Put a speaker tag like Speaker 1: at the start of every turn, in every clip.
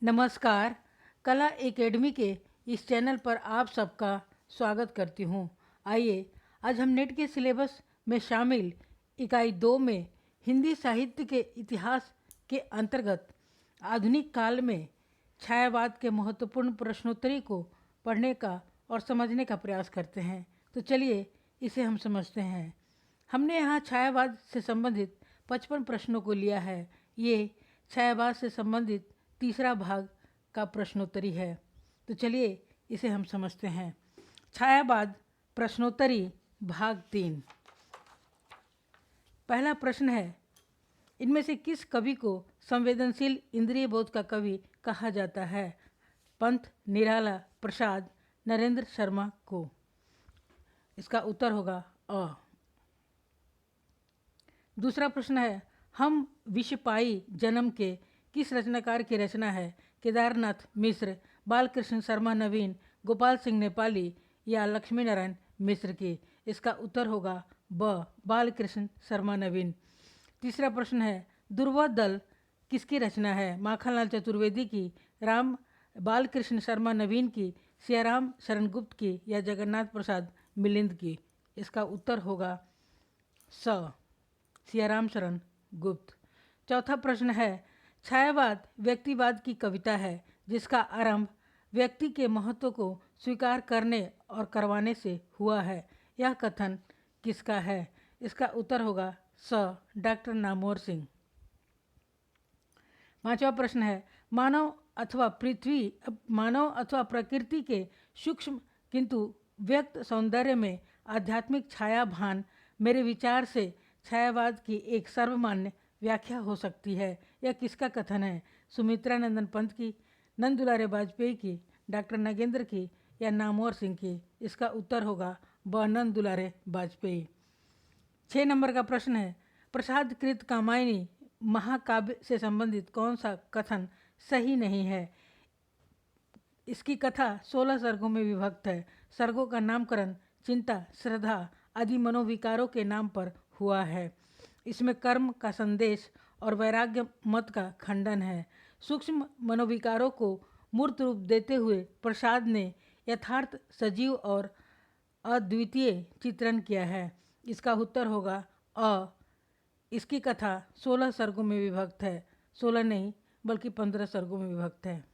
Speaker 1: नमस्कार। कला एकेडमी के इस चैनल पर आप सबका स्वागत करती हूँ। आइए आज हम नेट के सिलेबस में शामिल इकाई 2 में हिंदी साहित्य के इतिहास के अंतर्गत आधुनिक काल में छायावाद के महत्वपूर्ण प्रश्नोत्तरी को पढ़ने का और समझने का प्रयास करते हैं। तो चलिए इसे हम समझते हैं। हमने यहाँ छायावाद से संबंधित 55 प्रश्नों को लिया है। ये छायावाद से संबंधित तीसरा भाग का प्रश्नोत्तरी है। तो चलिए इसे हम समझते हैं। छायावाद प्रश्नोत्तरी भाग 3। पहला प्रश्न है, इनमें से किस कवि को संवेदनशील इंद्रिय बोध का कवि कहा जाता है? पंत, निराला, प्रसाद, नरेंद्र शर्मा को। इसका उत्तर होगा अ। दूसरा प्रश्न है, हम विषपाई जन्म के किस रचनाकार की रचना है? केदारनाथ मिश्र, बालकृष्ण शर्मा नवीन, गोपाल सिंह नेपाली या लक्ष्मी नारायण मिश्र की। इसका उत्तर होगा ब, बालकृष्ण शर्मा नवीन। तीसरा प्रश्न है, दुर्वा दल किसकी रचना है? माखनलाल चतुर्वेदी की, राम बालकृष्ण शर्मा नवीन की, सियाराम शरण गुप्त की या जगन्नाथ प्रसाद मिलिंद की। इसका उत्तर होगा स, सियाराम शरण गुप्त। चौथा प्रश्न है, छायावाद व्यक्तिवाद की कविता है जिसका आरंभ व्यक्ति के महत्व को स्वीकार करने और करवाने से हुआ है। यह कथन किसका है? इसका उत्तर होगा स, डॉक्टर नामवर सिंह। पांचवा प्रश्न है, मानव अथवा प्रकृति के सूक्ष्म किंतु व्यक्त सौंदर्य में आध्यात्मिक छाया भान मेरे विचार से छायावाद की एक सर्वमान्य व्याख्या हो सकती है। यह किसका कथन है? सुमित्रा नंदन पंत की, नंद दुलारे वाजपेयी की, डॉक्टर नागेंद्र की या नामवर सिंह की। इसका उत्तर होगा ब, नंद दुलारे वाजपेयी। 6 नंबर का प्रश्न है, प्रसाद कृत कामायनी महाकाव्य से संबंधित कौन सा कथन सही नहीं है? इसकी कथा 16 सर्गों में विभक्त है। सर्गों का नामकरण चिंता, श्रद्धा आदि मनोविकारों के नाम पर हुआ है। इसमें कर्म का संदेश और वैराग्य मत का खंडन है। सूक्ष्म मनोविकारों को मूर्त रूप देते हुए प्रसाद ने यथार्थ, सजीव और अद्वितीय चित्रण किया है। इसका उत्तर होगा अ। इसकी कथा 16 सर्गों में विभक्त है। 16 नहीं बल्कि 15 सर्गों में विभक्त है।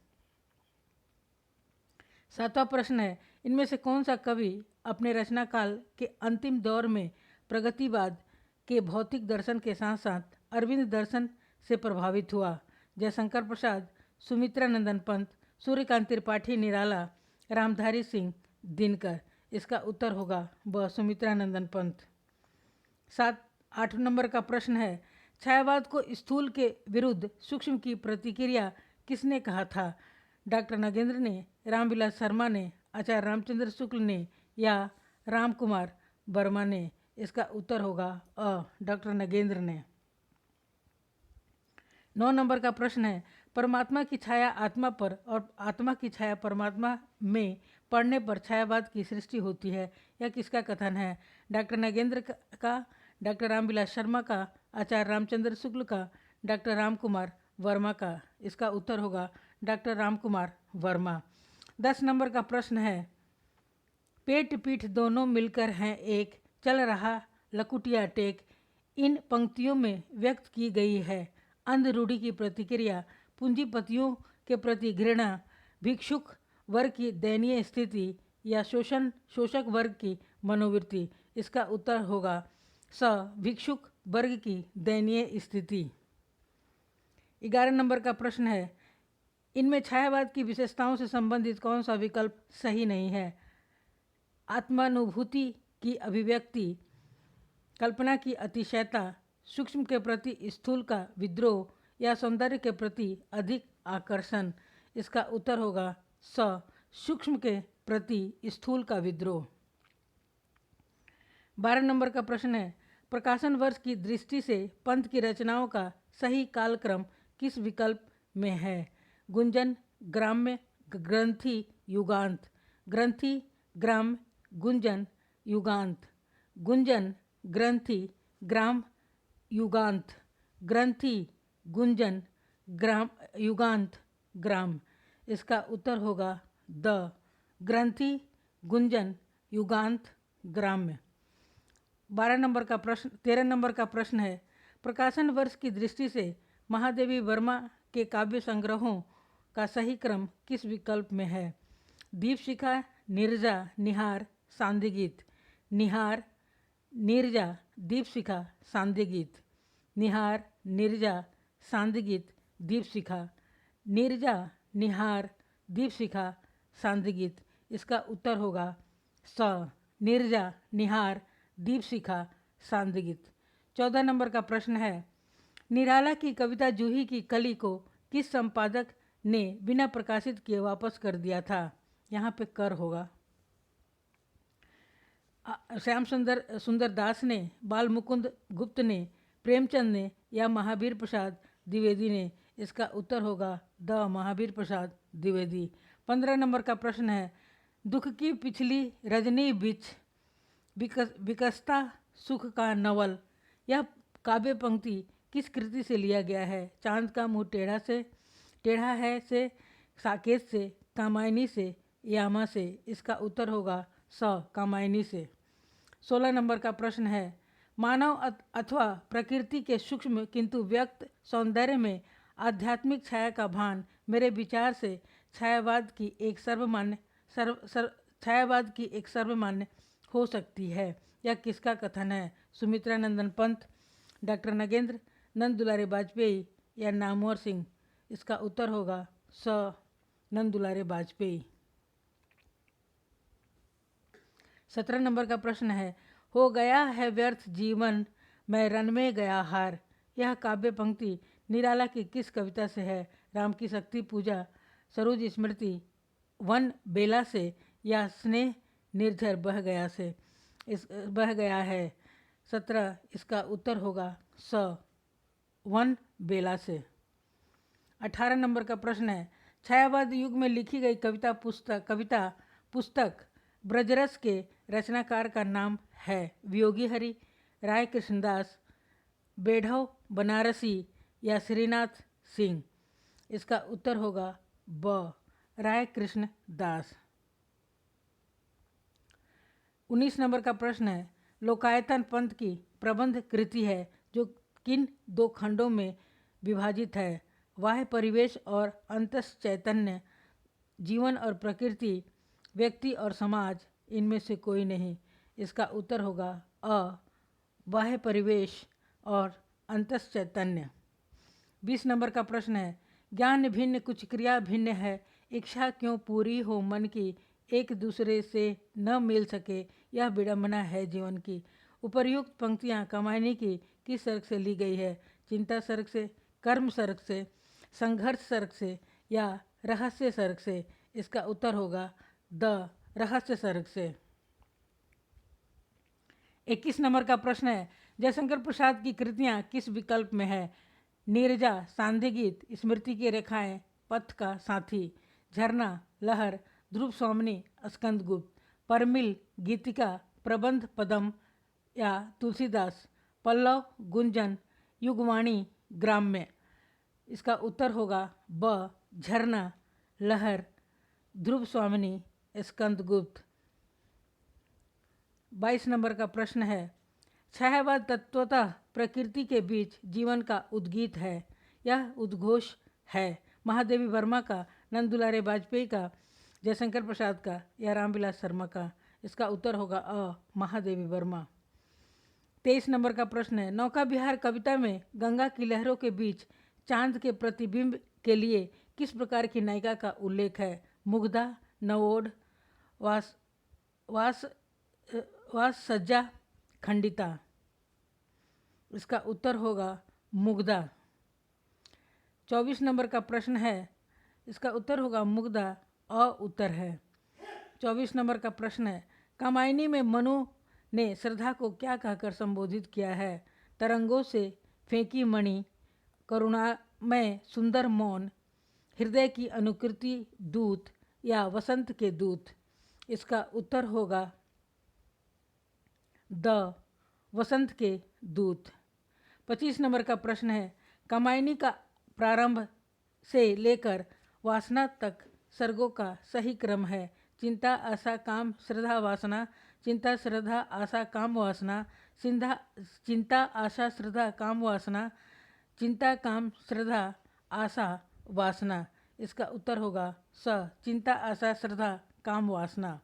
Speaker 1: 7वां प्रश्न है, इनमें से कौन सा कवि अपने रचना काल के अंतिम दौर में प्रगतिवाद के भौतिक दर्शन के साथ साथ अरविंद दर्शन से प्रभावित हुआ? जयशंकर प्रसाद, सुमित्रा नंदन पंत, सूर्यकांत त्रिपाठी निराला, रामधारी सिंह दिनकर। इसका उत्तर होगा ब, सुमित्रा नंदन पंत। 8 नंबर का प्रश्न है, छायावाद को स्थूल के विरुद्ध सूक्ष्म की प्रतिक्रिया किसने कहा था? डॉक्टर नागेंद्र ने, रामविलास शर्मा ने, आचार्य रामचंद्र शुक्ल ने या राम कुमार वर्मा ने। इसका उत्तर होगा अ, डॉक्टर नागेंद्र ने। 9 नंबर का प्रश्न है, परमात्मा की छाया आत्मा पर और आत्मा की छाया परमात्मा में पड़ने पर छायावाद की सृष्टि होती है। यह किसका कथन है? डॉक्टर नागेंद्र का, डॉक्टर रामविलास शर्मा का, आचार्य रामचंद्र शुक्ल का, डॉक्टर राम कुमार वर्मा का। इसका उत्तर होगा डॉक्टर राम कुमार वर्मा। 10 नंबर का प्रश्न है, पेट पीठ दोनों मिलकर हैं एक, चल रहा लकुटिया टेक। इन पंक्तियों में व्यक्त की गई है अंध रूढ़ी की प्रतिक्रिया, पूंजीपतियों के प्रति घृणा, भिक्षुक वर्ग की दयनीय स्थिति या शोषक वर्ग की मनोवृत्ति। इसका उत्तर होगा स, भिक्षुक वर्ग की दयनीय स्थिति। 11 नंबर का प्रश्न है, इनमें छायावाद की विशेषताओं से संबंधित कौन सा विकल्प सही नहीं है? आत्मानुभूति की अभिव्यक्ति, कल्पना की अतिशयता, सूक्ष्म के प्रति स्थूल का विद्रोह या सौंदर्य के प्रति अधिक आकर्षण। इसका उत्तर होगा स, सूक्ष्म के प्रति स्थूल का विद्रोह। 12 नंबर का प्रश्न है, प्रकाशन वर्ष की दृष्टि से पंत की रचनाओं का सही कालक्रम किस विकल्प में है? गुंजन, ग्राम्य, ग्रंथि, युगांत। ग्रंथि, ग्राम, गुंजन, युगांत। गुंजन, ग्रंथि, ग्राम, युगांत। ग्रंथि, गुंजन, ग्राम, युगांत। ग्राम। इसका उत्तर होगा द। ग्रंथि, गुंजन, युगांत, ग्राम्य। 13 नंबर का प्रश्न है, प्रकाशन वर्ष की दृष्टि से महादेवी वर्मा के काव्य संग्रहों का सही क्रम किस विकल्प में है? दीपशिखा, नीरजा, निहार, सांध्य गीत। निहार, नीरजा, दीपशिखा, सांध्य गीत। निहार, नीरजा, सांध्य गीत, दीपशिखा। नीरजा, निहार, दीपशिखा, सांध्य गीत। इसका उत्तर होगा स। नीरजा, निहार, दीपशिखा, सांध्य गीत। 14 नंबर का प्रश्न है, निराला की कविता जूही की कली को किस संपादक ने बिना प्रकाशित किए वापस कर दिया था? यहाँ पे कर होगा। श्याम सुंदर दास ने, बाल मुकुंद गुप्त ने, प्रेमचंद ने या महावीर प्रसाद द्विवेदी ने? इसका उत्तर होगा द। महावीर प्रसाद द्विवेदी। 15 नंबर का प्रश्न है, दुख की पिछली रजनी बिछ विकसता सुख का नवल, यह काव्य पंक्ति किस कृति से लिया गया है? चांद का मुंह टेढ़ा है से, साकेत से, कामायनी से, यामा से? इसका उत्तर होगा स। कामायनी से। 16 नंबर का प्रश्न है, मानव अथवा प्रकृति के सूक्ष्म किंतु व्यक्त सौंदर्य में आध्यात्मिक छाया का भान मेरे विचार से छायावाद की एक सर्वमान्य हो सकती है। यह किसका कथन है? सुमित्रा नंदन पंत, डॉक्टर नगेंद्र, नंद दुलारे वाजपेयी या नामवर सिंह? इसका उत्तर होगा स। नंद दुलारे वाजपेयी। 17 नंबर का प्रश्न है, हो गया है व्यर्थ जीवन मैं रन में गया हार, यह काव्य पंक्ति निराला की किस कविता से है? राम की शक्ति पूजा, सरोज स्मृति, वन बेला से या स्नेह निर्झर बह गया है? 17। इसका उत्तर होगा स। वन बेला से। 18 नंबर का प्रश्न है, छायावाद युग में लिखी गई कविता पुस्तक ब्रजरस के रचनाकार का नाम है? वियोगी हरि, राय कृष्णदास, बेढ़व बनारसी या श्रीनाथ सिंह? इसका उत्तर होगा ब। राय कृष्ण दास। 19 नंबर का प्रश्न है, लोकायतन पंथ की प्रबंध कृति है जो किन दो खंडों में विभाजित है? बाह्य परिवेश और अंतस चैतन्य, जीवन और प्रकृति, व्यक्ति और समाज, इनमें से कोई नहीं? इसका उत्तर होगा अ। बाह्य परिवेश और अंतस चैतन्य। 20 नंबर का प्रश्न है, ज्ञान भिन्न कुछ क्रिया भिन्न है, इच्छा क्यों पूरी हो मन की, एक दूसरे से न मिल सके यह विडंबना है जीवन की? उपर्युक्त पंक्तियाँ कामायनी की किस सर्ग से ली गई है? चिंता सर्ग से, कर्म सर्ग से, संघर्ष सर्ग से या रहस्य सर्ग से? इसका उत्तर होगा द। रहस्य सर्ग से। 21 नंबर का प्रश्न है, जयशंकर प्रसाद की कृतियाँ किस विकल्प में है? नीरजा, सांध्य गीत, स्मृति की रेखाएं, पथ का साथी, झरना, लहर, ध्रुव स्वामिनी, स्कंद गुप्त, परमिल, गीतिका, प्रबंध पदम या तुलसीदास, पल्लव, गुंजन, युगवाणी, ग्राम्य? इसका उत्तर होगा ब। झरना, लहर, ध्रुव स्वामिनी, स्कंद गुप्त। 22 नंबर का प्रश्न है, छायावाद तत्वतः प्रकृति के बीच जीवन का उद्गीत है, यह उद्घोष है? महादेवी वर्मा का, नंद दुलारे वाजपेयी का, जयशंकर प्रसाद का या रामविलास शर्मा का? इसका उत्तर होगा अ। महादेवी वर्मा। 23 नंबर का प्रश्न है, नौका विहार कविता में गंगा की लहरों के बीच चांद के प्रतिबिंब के लिए किस प्रकार की नायिका का उल्लेख है? मुग्धा, नवोढ़, वास सज्जा, खंडिता? इसका उत्तर होगा मुग्धा। 24 नंबर का प्रश्न है, इसका उत्तर होगा मुग्धा, अ उत्तर है। 24 नंबर का प्रश्न है, कामायनी में मनु ने श्रद्धा को क्या कहकर संबोधित किया है? तरंगों से फेंकी मणि, करुणामय सुंदर मौन, हृदय की अनुकृति दूत या वसंत के दूत? इसका उत्तर होगा द। वसंत के दूत। 25 नंबर का प्रश्न है, कामायनी का प्रारंभ से लेकर वासना तक सर्गों का सही क्रम है। चिंता आशा काम श्रद्धा वासना, चिंता श्रद्धा आशा काम वासना, चिंता आशा श्रद्धा काम वासना, चिंता काम श्रद्धा आशा वासना। इसका उत्तर होगा स, चिंता आशा श्रद्धा काम वासना।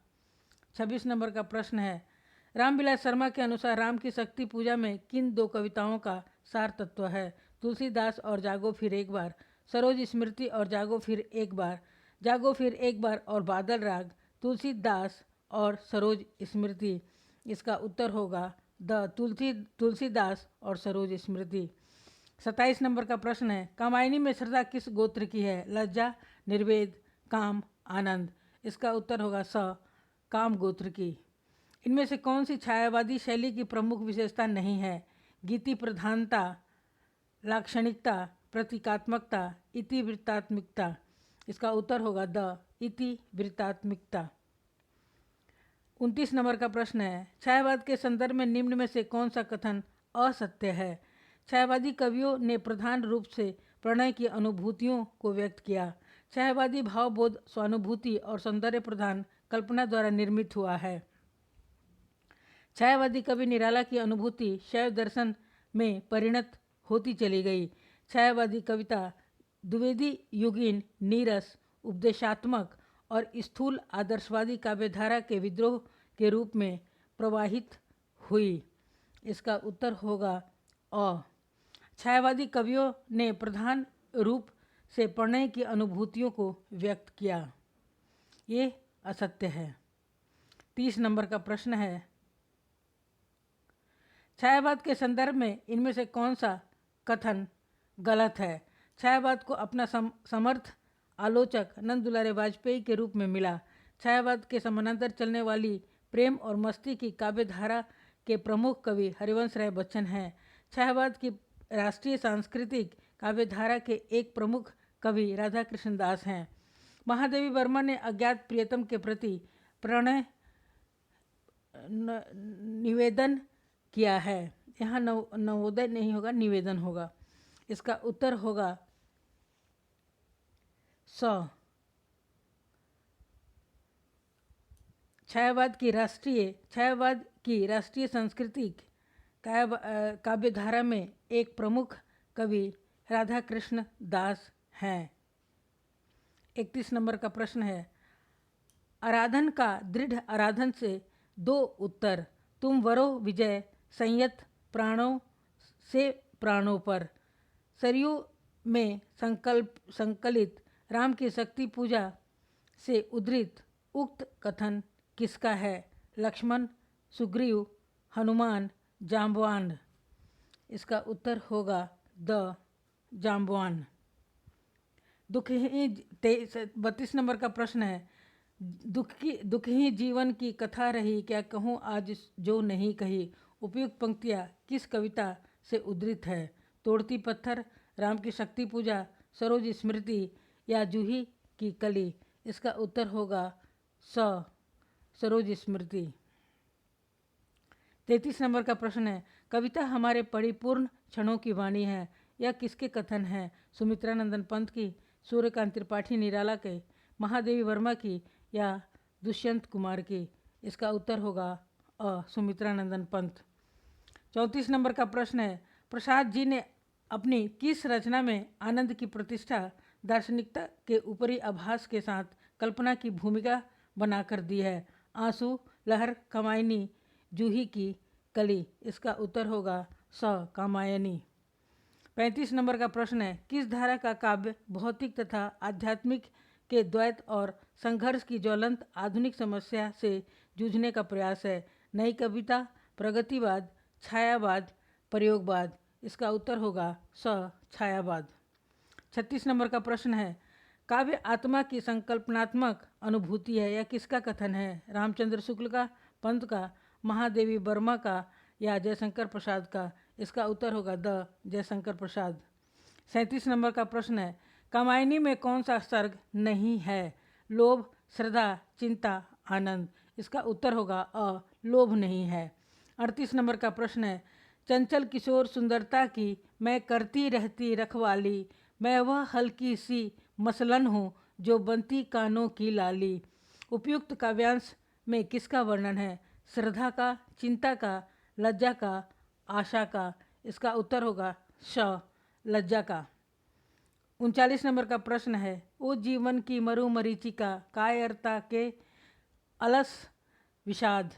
Speaker 1: 26 नंबर का प्रश्न है, रामविलास शर्मा के अनुसार राम की शक्ति पूजा में किन दो कविताओं का सार तत्व है? तुलसीदास और जागो फिर एक बार, सरोज स्मृति और जागो फिर एक बार, जागो फिर एक बार और बादल राग, तुलसीदास और सरोज स्मृति। इसका उत्तर होगा द तुलसीदास और सरोज स्मृति। 27 नंबर का प्रश्न है, कामायनी में श्रद्धा किस गोत्र की है? लज्जा, निर्वेद, काम, आनंद। इसका उत्तर होगा स, काम गोत्र की। इनमें से कौन सी छायावादी शैली की प्रमुख विशेषता नहीं है? गीति प्रधानता, लाक्षणिकता, प्रतीकात्मकता, इतिवृत्तात्मिकता। इसका उत्तर होगा द, इतिवृत्तात्मिकता। 29 नंबर का प्रश्न है, छायावाद के संदर्भ में निम्न में से कौन सा कथन असत्य है? छायावादी कवियों ने प्रधान रूप से प्रणय की अनुभूतियों को व्यक्त किया। छायावादी भावबोध स्वानुभूति और सौंदर्य प्रधान कल्पना द्वारा निर्मित हुआ है। छायावादी कवि निराला की अनुभूति शैव दर्शन में परिणत होती चली गई। छायावादी कविता द्विवेदी, युगीन, नीरस, उपदेशात्मक और स्थूल आदर्शवादी काव्यधारा के विद्रोह के रूप में प्रवाहित हुई। इसका उत्तर होगा अ। छायावादी कवियों ने प्रधान रूप से प्रणय की अनुभूतियों को व्यक्त किया। ये असत्य है। 30 नंबर का प्रश्न है, छायावाद के संदर्भ में इनमें से कौन सा कथन गलत है? छायावाद को अपना समर्थ आलोचक नंद दुलारे वाजपेयी के रूप में मिला। छायावाद के समानांतर चलने वाली प्रेम और मस्ती की काव्यधारा के प्रमुख कवि हरिवंश राय बच्चन हैं। छायावाद की राष्ट्रीय सांस्कृतिक काव्यधारा के एक प्रमुख कवि राधा कृष्ण दास हैं। महादेवी वर्मा ने अज्ञात प्रियतम के प्रति प्रणय निवेदन किया है। यहाँ नवोदय नहीं होगा, निवेदन होगा। इसका उत्तर होगा स। छायावाद की राष्ट्रीय सांस्कृतिक काव्यधारा में एक प्रमुख कवि राधा कृष्ण दास हैं। 31 नंबर का प्रश्न है, आराधन का दृढ़ आराधन से दो उत्तर। तुम वरो विजय संयत प्राणों से प्राणों पर। सरयू में संकलित राम की शक्ति पूजा से उद्धृत उक्त कथन किसका है? लक्ष्मण, सुग्रीव, हनुमान, जाम्बवान। इसका उत्तर होगा द, जाम्बवान। 32 नंबर का प्रश्न है, दुख ही जीवन की कथा रही, क्या कहूँ आज जो नहीं कही। उपयुक्त पंक्तियाँ किस कविता से उद्धृत है? तोड़ती पत्थर, राम की शक्ति पूजा, सरोज स्मृति या जूही की कली। इसका उत्तर होगा स, सरोज स्मृति। 33 नंबर का प्रश्न है, कविता हमारे परिपूर्ण क्षणों की वाणी है, यह किसके कथन है? सुमित्रानंदन पंत की, सूर्यकांत त्रिपाठी निराला के, महादेवी वर्मा की या दुष्यंत कुमार की। इसका उत्तर होगा अ, सुमित्रानंदन पंत। 34 नंबर का प्रश्न है, प्रसाद जी ने अपनी किस रचना में आनंद की प्रतिष्ठा दार्शनिकता के ऊपरी आभास के साथ कल्पना की भूमिका बनाकर दी है? आंसू, लहर, कामायनी, जूही की कली। इसका उत्तर होगा स, कामायनी। 35 नंबर का प्रश्न है, किस धारा का काव्य भौतिक तथा आध्यात्मिक के द्वैत और संघर्ष की ज्वलंत आधुनिक समस्या से जूझने का प्रयास है? नई कविता, प्रगतिवाद, छायावाद, प्रयोगवाद। इसका उत्तर होगा स, छायावाद। 36 नंबर का प्रश्न है, काव्य आत्मा की संकल्पनात्मक अनुभूति है, यह किसका कथन है? रामचंद्र शुक्ल का, पंत का, महादेवी वर्मा का या जयशंकर प्रसाद का। इसका उत्तर होगा द, जयशंकर प्रसाद। 37 नंबर का प्रश्न है, कामायनी में कौन सा सर्ग नहीं है? लोभ, श्रद्धा, चिंता, आनंद। इसका उत्तर होगा अ, लोभ नहीं है। 38 नंबर का प्रश्न है, चंचल किशोर सुंदरता की मैं करती रहती रखवाली, मैं वह हल्की सी मसलन हूँ जो बनती कानों की लाली। उपयुक्त काव्यांश में किसका वर्णन है? श्रद्धा का, चिंता का, लज्जा का, आशा का। इसका उत्तर होगा श, लज्जा का। 39 नंबर का प्रश्न है, ओ जीवन की मरु मरीचिका, कायरता के अलस विषाद।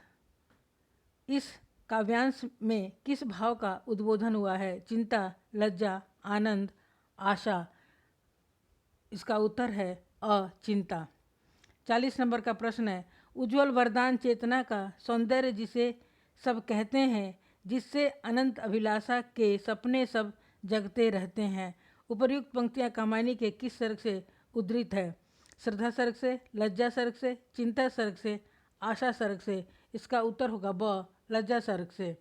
Speaker 1: इस काव्यांश में किस भाव का उद्बोधन हुआ है? चिंता, लज्जा, आनंद, आशा। इसका उत्तर है अ, चिंता। 40 नंबर का प्रश्न है, उज्ज्वल वरदान चेतना का सौंदर्य जिसे सब कहते हैं, जिससे अनंत अभिलाषा के सपने सब जगते रहते हैं। उपर्युक्त पंक्तियां कामायनी के किस सर्ग से उद्धृत है? श्रद्धा सर्ग से, लज्जा सर्ग से, चिंता सर्ग से, आशा सर्ग से। इसका उत्तर होगा ब, लज्जा सर्ग से।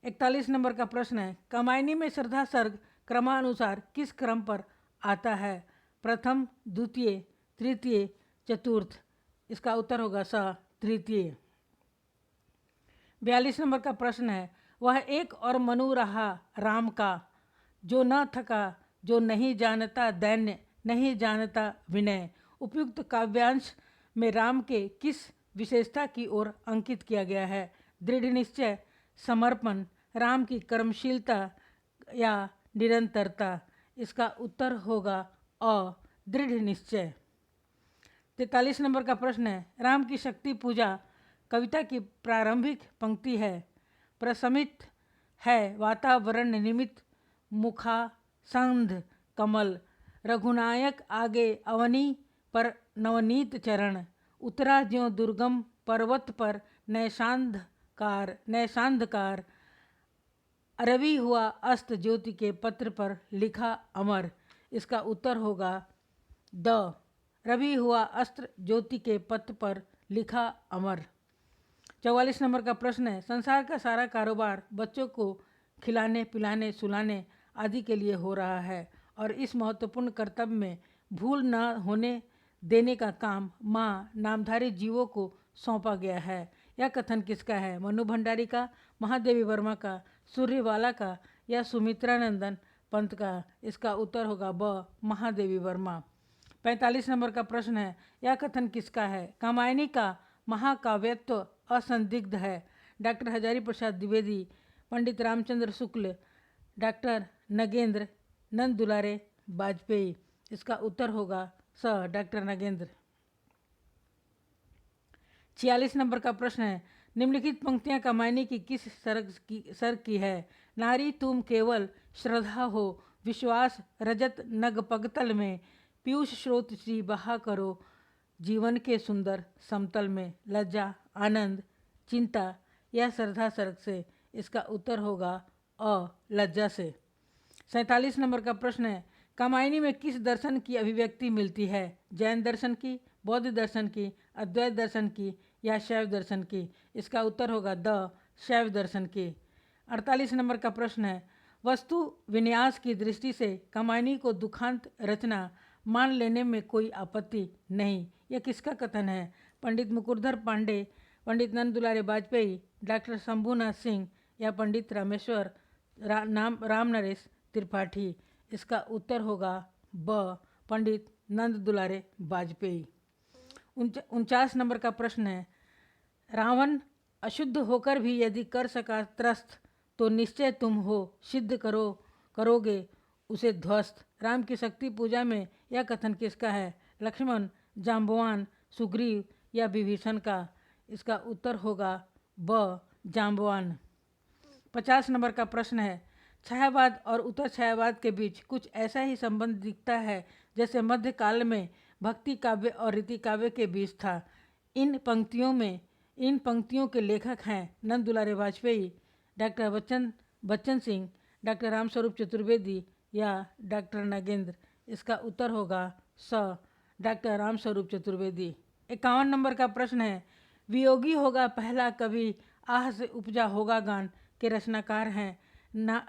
Speaker 1: 41 नंबर का प्रश्न है, कामायनी में श्रद्धा सर्ग क्रमानुसार किस क्रम पर आता है? प्रथम, द्वितीय, तृतीय, चतुर्थ। इसका उत्तर होगा स, तृतीय। 42 नंबर का प्रश्न है, वह एक और मनु रहा राम का, जो न थका, जो नहीं जानता दैन्य, नहीं जानता विनय। उपयुक्त काव्यांश में राम के किस विशेषता की ओर अंकित किया गया है? दृढ़ निश्चय, समर्पण, राम की कर्मशीलता या निरंतरता। इसका उत्तर होगा अ, दृढ़ निश्चय। 43 नंबर का प्रश्न है, राम की शक्ति पूजा कविता की प्रारंभिक पंक्ति है। प्रशमित है वातावरण निमित्त मुखासंध कमल, रघुनायक आगे अवनी पर नवनीत चरण, उतरा ज्यों दुर्गम पर्वत पर नैशांधकार, रवि हुआ अस्त ज्योति के पत्र पर लिखा अमर। इसका उत्तर होगा द, रवि हुआ अस्त्र ज्योति के पत्र पर लिखा अमर। 44 नंबर का प्रश्न है, संसार का सारा कारोबार बच्चों को खिलाने, पिलाने, सुलाने आदि के लिए हो रहा है और इस महत्वपूर्ण कर्तव्य में भूल न होने देने का काम माँ नामधारी जीवों को सौंपा गया है। यह कथन किसका है? मनु भंडारी का, महादेवी वर्मा का, सूर्यवाला का या सुमित्रानंदन पंत का। इसका उत्तर होगा ब, महादेवी वर्मा। 45 नंबर का प्रश्न है, यह कथन किसका है? कामायनी का महाकाव्यत्व असंदिग्ध है। डॉक्टर हजारी प्रसाद द्विवेदी, पंडित रामचंद्र शुक्ल, डॉक्टर नगेंद्र, नंद दुलारे वाजपेयी। इसका उत्तर होगा स, डॉक्टर नगेंद्र। 46 नंबर का प्रश्न है, निम्नलिखित पंक्तियां कामायनी की किस सर्ग की है? नारी तुम केवल श्रद्धा हो, विश्वास रजत नग पगतल में, पीयूष स्रोत सी बहा करो जीवन के सुंदर समतल में। लज्जा, आनंद, चिंता या श्रद्धा सर्ग से। इसका उत्तर होगा अ, लज्जा से। 47 नंबर का प्रश्न है, कामायनी में किस दर्शन की अभिव्यक्ति मिलती है? जैन दर्शन की, बौद्ध दर्शन की, अद्वैत दर्शन की या शैव दर्शन की? इसका उत्तर होगा द, शैव दर्शन की। 48 नंबर का प्रश्न है, वस्तु विन्यास की दृष्टि से कामायनी को दुखांत रचना मान लेने में कोई आपत्ति नहीं। यह किसका कथन है? पंडित मुकुरधर पांडे, पंडित नंद दुलारे वाजपेयी, डॉक्टर शंभूनाथ सिंह या पंडित राम नरेश त्रिपाठी। इसका उत्तर होगा ब, पंडित नंद दुलारे वाजपेयी। 49 नंबर का प्रश्न है, रावण अशुद्ध होकर भी यदि कर सका त्रस्त, तो निश्चय तुम हो सिद्ध करोगे उसे ध्वस्त। राम की शक्ति पूजा में यह कथन किसका है? लक्ष्मण, जाम्बवान, सुग्रीव या विभीषण का? इसका उत्तर होगा ब, जाम्बवान। 50 नंबर का प्रश्न है, छायावाद और उत्तर छायावाद के बीच कुछ ऐसा ही संबंध दिखता है जैसे मध्यकाल में भक्ति काव्य और रीति काव्य के बीच था। इन पंक्तियों के लेखक हैं नंद दुलारे वाजपेयी, डॉक्टर बच्चन सिंह, डॉक्टर रामस्वरूप चतुर्वेदी या डॉक्टर नगेंद्र। इसका उत्तर होगा स, डॉक्टर रामस्वरूप चतुर्वेदी। 51 नंबर का प्रश्न है, वियोगी होगा पहला कवि, आह से उपजा होगा गान के रचनाकार हैं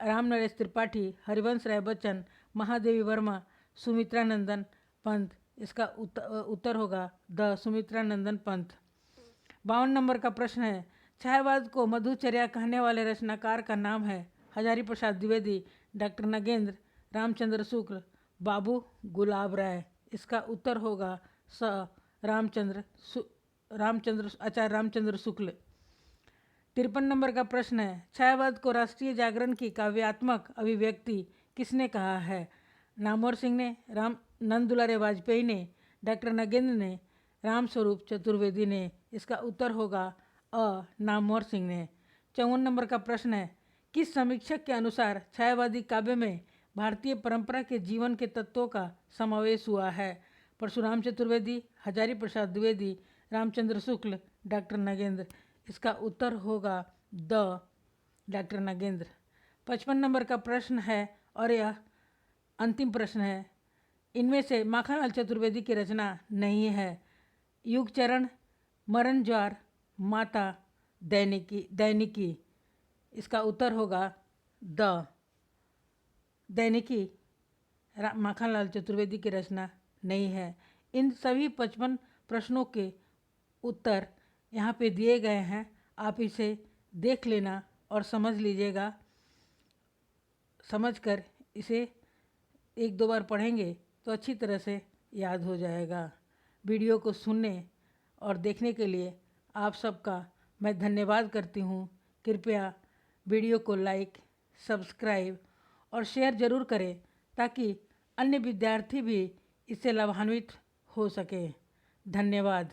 Speaker 1: राम नरेश त्रिपाठी, हरिवंश राय बच्चन, महादेवी वर्मा, सुमित्रानंदन पंत। इसका उत्तर होगा द, सुमित्रानंदन पंत। 52 नंबर का प्रश्न है, छायावाद को मधुचर्या कहने वाले रचनाकार का नाम है? हजारी प्रसाद द्विवेदी, डॉक्टर नगेंद्र, रामचंद्र शुक्ल, बाबू गुलाब राय। इसका उत्तर होगा स आचार्य रामचंद्र शुक्ल। 53 नंबर का प्रश्न है, छायावाद को राष्ट्रीय जागरण की काव्यात्मक अभिव्यक्ति किसने कहा है? नामवर सिंह ने, नंद दुलारे वाजपेयी ने, डॉक्टर नगेंद्र ने, रामस्वरूप चतुर्वेदी ने। इसका उत्तर होगा नामवर सिंह ने। 54 नंबर का प्रश्न है, किस समीक्षक के अनुसार छायावादी काव्य में भारतीय परंपरा के जीवन के तत्वों का समावेश हुआ है? परशुराम चतुर्वेदी, हजारी प्रसाद द्विवेदी, रामचंद्र शुक्ल, डॉक्टर नगेंद्र। इसका उत्तर होगा डॉक्टर नगेंद्र। 55 नंबर का प्रश्न है और यह अंतिम प्रश्न है, इनमें से माखनलाल चतुर्वेदी की रचना नहीं है? युगचरण, मरण ज्वार, माता, दैनिकी। इसका उत्तर होगा दैनिकी माखनलाल चतुर्वेदी की रचना नहीं है। इन सभी 55 प्रश्नों के उत्तर यहाँ पे दिए गए हैं, आप इसे देख लेना और समझ लीजिएगा। समझकर इसे एक दो बार पढ़ेंगे तो अच्छी तरह से याद हो जाएगा। वीडियो को सुनने और देखने के लिए आप सबका मैं धन्यवाद करती हूँ। कृपया वीडियो को लाइक, सब्सक्राइब और शेयर ज़रूर करें ताकि अन्य विद्यार्थी भी इससे लाभान्वित हो सके। धन्यवाद।